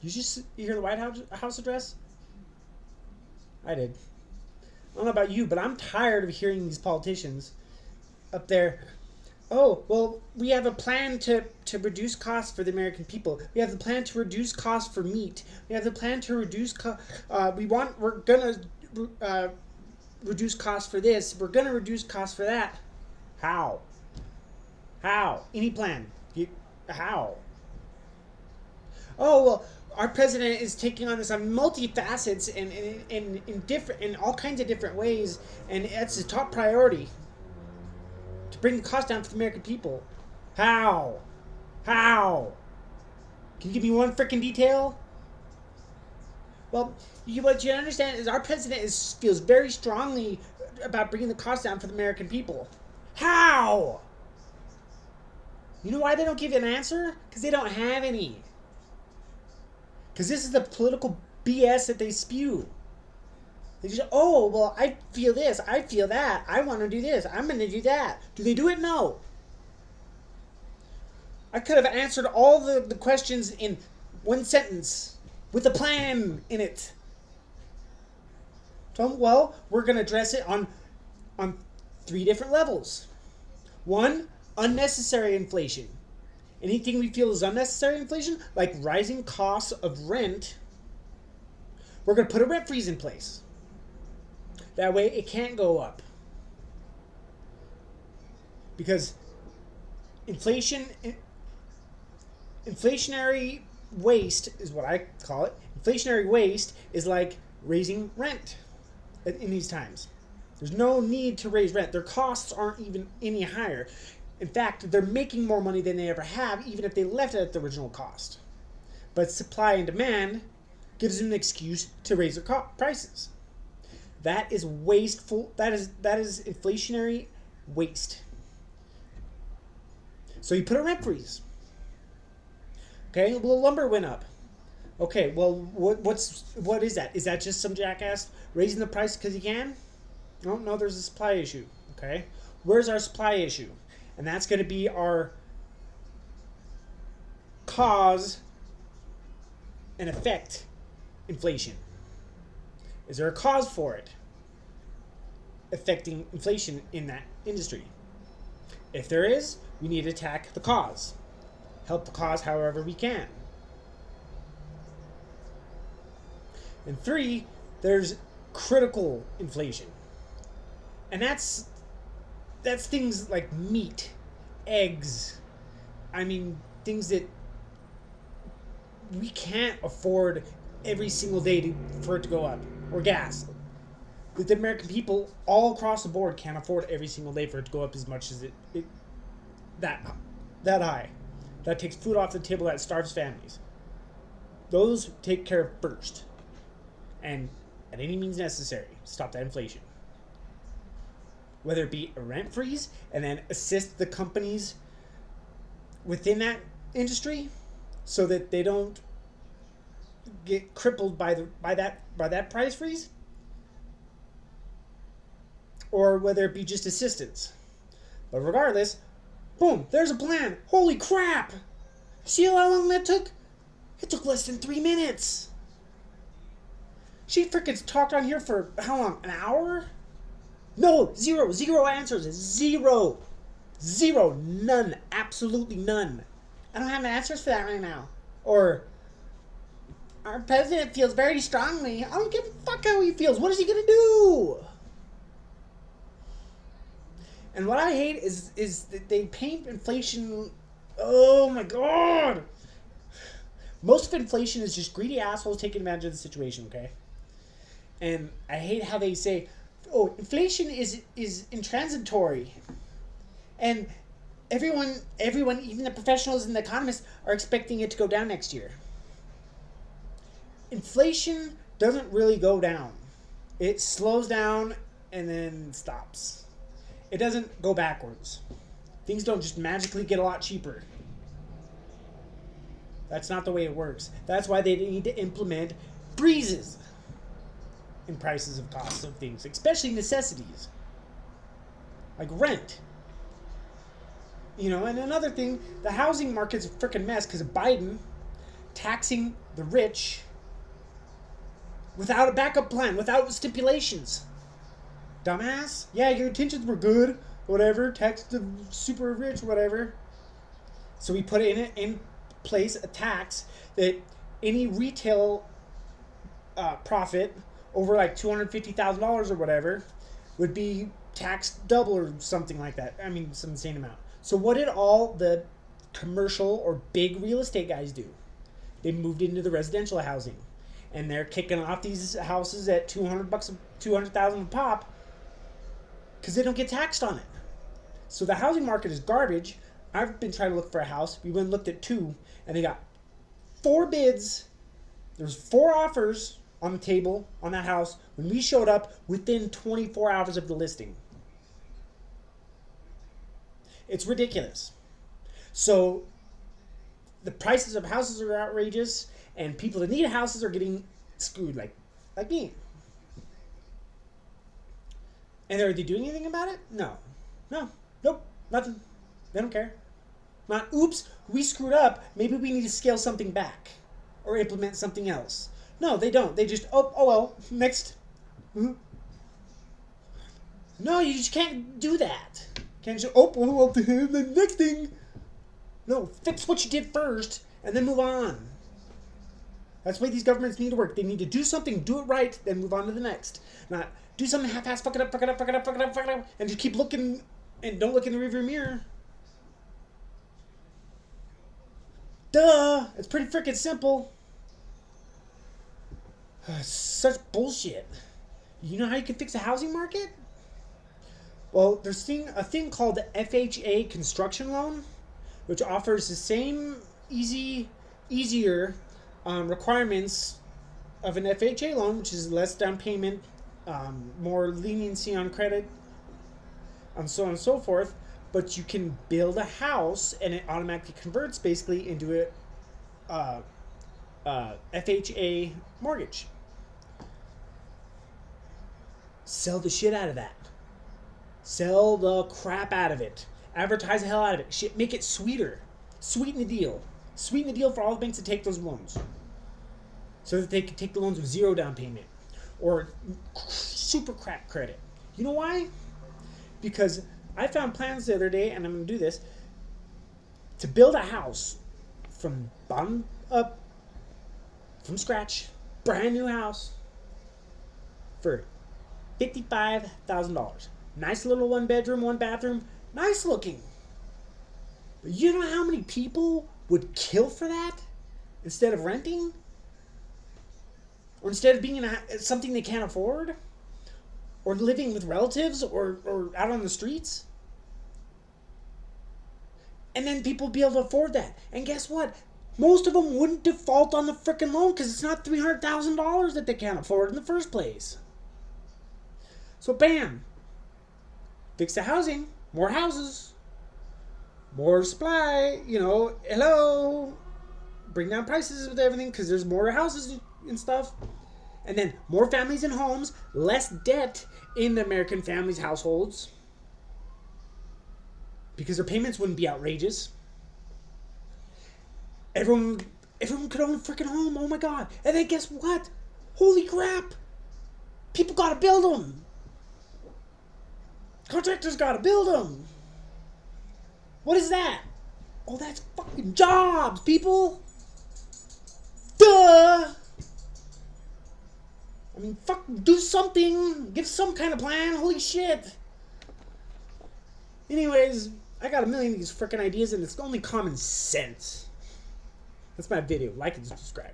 You hear the White House address? I did. I don't know about you, but I'm tired of hearing these politicians up there. Oh, well, we have a plan to reduce costs for the American people. We have the plan to reduce costs for meat. We have the plan to reduce we're gonna reduce costs for this. We're gonna reduce costs for that. How? How? Any plan? How? Oh well, our president is taking on this on multifacets and in different in all kinds of different ways, and that's his top priority to bring the cost down for the American people. How? How? Can you give me one freaking detail? Well, what you understand is our president feels very strongly about bringing the cost down for the American people. How? You know why they don't give you an answer? Because they don't have any. Because this is the political BS that they spew. They just, oh, well, I feel this, I feel that, I want to do this, I'm going to do that. Do they do it? No. I could have answered all the questions in one sentence with a plan in it. So, well, we're going to address it on 3 different levels. 1, unnecessary inflation. Anything we feel is unnecessary inflation, like rising costs of rent, we're going to put a rent freeze in place. That way it can't go up. Because inflationary waste is what I call it. Inflationary waste is like raising rent in these times. There's no need to raise rent. Their costs aren't even any higher. In fact, they're making more money than they ever have, even if they left it at the original cost. But supply and demand gives them an excuse to raise their prices. That is wasteful. That is inflationary waste. So you put a rent freeze. Okay, well, lumber went up. Okay, well, what is that? Is that just some jackass raising the price because he can? No, there's a supply issue. Okay, where's our supply issue? And that's going to be our cause and effect inflation. Is there a cause for it affecting inflation in that industry? If there is, we need to attack the cause. Help the cause however we can. And 3, there's critical inflation. And that's things like meat, eggs. I mean, things that we can't afford every single day for it to go up. Or gas. The American people all across the board can't afford every single day for it to go up as much as that high. That takes food off the table, that starves families. Those take care of first. And at any means necessary, stop that inflation. Whether it be a rent freeze and then assist the companies within that industry so that they don't get crippled by that price freeze, or whether it be just assistance. But regardless, boom, there's a plan. Holy crap! See how long that took? It took less than 3 minutes. She freaking talked on here for how long? An hour? No, zero answers. Zero, none, absolutely none. I don't have answers for that right now. Or, our president feels very strongly. I don't give a fuck how he feels. What is he gonna do? And what I hate is that they paint inflation. Oh my god! Most of inflation is just greedy assholes taking advantage of the situation. Okay, and I hate how they say, "Oh, inflation is intransitory," and everyone, even the professionals and the economists, are expecting it to go down next year. Inflation doesn't really go down. It slows down and then stops. It doesn't go backwards. Things don't just magically get a lot cheaper. That's not the way it works. That's why they need to implement freezes in prices of costs of things, especially necessities, like rent. You know, and another thing, the housing market's a freaking mess because of Biden taxing the rich without a backup plan, without stipulations. Dumbass. Yeah, your intentions were good. Whatever. Tax the super rich. Whatever. So we put in place a tax that any retail profit over like $250,000 or whatever would be taxed double or something like that. I mean, some insane amount. So what did all the commercial or big real estate guys do? They moved into the residential housing, and they're kicking off these houses at $200, $200,000 a pop, because they don't get taxed on it. So the housing market is garbage. I've been trying to look for a house. We went and looked at 2, and they got 4 bids. There's 4 offers on the table on that house when we showed up within 24 hours of the listing. It's ridiculous. So the prices of houses are outrageous, and people that need houses are getting screwed, like me. And are they doing anything about it? No. Nope, nothing. They don't care. Not, oops, we screwed up. Maybe we need to scale something back or implement something else. No, they don't. They just, oh well, next. Mm-hmm. No, you just can't do that. Can't just, oh, well, the next thing. No, fix what you did first and then move on. That's the way these governments need to work. They need to do something, do it right, then move on to the next. Not do something half-assed, fuck it up, and just keep looking and don't look in the rearview mirror. Duh! It's pretty freaking simple. Such bullshit. You know how you can fix a housing market? Well, there's a thing called the FHA construction loan, which offers the same easier requirements of an FHA loan, which is less down payment, more leniency on credit, and so on and so forth. But you can build a house, and it automatically converts basically into a FHA mortgage. Sell the shit out of that. Sell the crap out of it. Advertise the hell out of it. Shit, make it sweeter. Sweeten the deal. Sweeten the deal for all the banks to take those loans, so that they can take the loans with 0 down payment or super crap credit. You know why? Because I found plans the other day, and I'm going to do this, to build a house from bottom up, from scratch, brand new house, for $55,000. Nice little 1 bedroom, 1 bathroom, nice looking. But you know how many people would kill for that instead of renting? Or instead of being in something they can't afford? Or living with relatives or out on the streets? And then people would be able to afford that. And guess what? Most of them wouldn't default on the frickin' loan because it's not $300,000 that they can't afford in the first place. So bam. Fix the housing. More houses. More supply. You know, hello. Bring down prices with everything because there's more houses and stuff. And then more families and homes. Less debt in the American families' households. Because their payments wouldn't be outrageous. Everyone could own a freaking home. Oh my god. And then guess what? Holy crap. People gotta build them. Contractors gotta build them. What is that? Oh, that's fucking jobs, people. Duh. I mean, fuck, do something. Give some kind of plan. Holy shit. Anyways, I got a million of these freaking ideas, and it's only common sense. That's my video. Like and subscribe.